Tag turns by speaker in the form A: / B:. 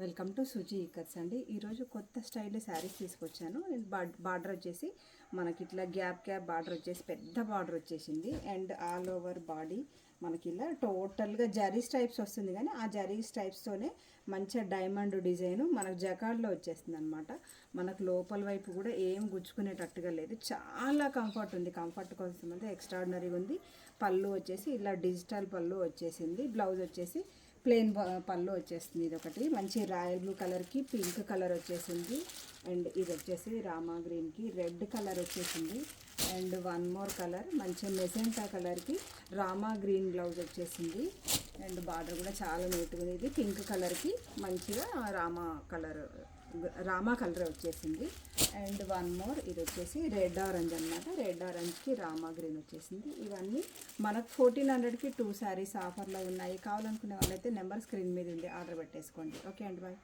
A: Welcome to Suji ఇకర్స్ అండి. ఈరోజు కొత్త స్టైల్ శారీస్ తీసుకొచ్చాను. బార్డర్ వచ్చేసి మనకి ఇట్లా గ్యాప్ బార్డర్ వచ్చేసి పెద్ద బార్డర్ వచ్చేసింది. అండ్ ఆల్ ఓవర్ బాడీ మనకి ఇలా టోటల్గా జరీ స్ట్రైప్స్ వస్తుంది, కానీ ఆ జరీ స్ట్రైప్స్తోనే మంచిగా డైమండ్ డిజైన్ మనకు జకార్డ్లో వచ్చేస్తుంది అనమాట. మనకు లోపల వైపు కూడా ఏం గుచ్చుకునేటట్టుగా లేదు, చాలా కంఫర్ట్ ఉంది. కంఫర్ట్ కోసం అయితే ఎక్స్ట్రాడినరీగా ఉంది. పళ్ళు వచ్చేసి ఇలా డిజిటల్ పళ్ళు వచ్చేసింది. బ్లౌజ్ వచ్చేసి ప్లెయిన్ పళ్ళు వచ్చేస్తుంది. ఇది ఒకటి మంచి రాయల్ బ్లూ కలర్కి పింక్ కలర్ వచ్చేసింది. అండ్ ఇది వచ్చేసి రామా గ్రీన్కి రెడ్ కలర్ వచ్చేసింది. అండ్ వన్ మోర్ కలర్ మంచి మెజెంటా కలర్కి రామా గ్రీన్ బ్లౌజ్ వచ్చేసింది. అండ్ బార్డర్ కూడా చాలా నీట్గా ఉంది. ఇది పింక్ కలర్కి మంచిగా రామా కలర్ వచ్చేసింది. అండ్ వన్ మోర్ ఇది వచ్చేసి రెడ్ ఆరెంజ్ అనమాట. రెడ్ ఆరెంజ్కి రామా గ్రీన్ వచ్చేసింది. ఇవన్నీ మనకు 1400కి 2 శారీస్ ఆఫర్లో ఉన్నాయి. కావాలనుకునే వాళ్ళైతే నెంబర్ స్క్రీన్ మీద ఉంది, ఆర్డర్ పెట్టేసుకోండి. ఓకే అండి, బాయ్.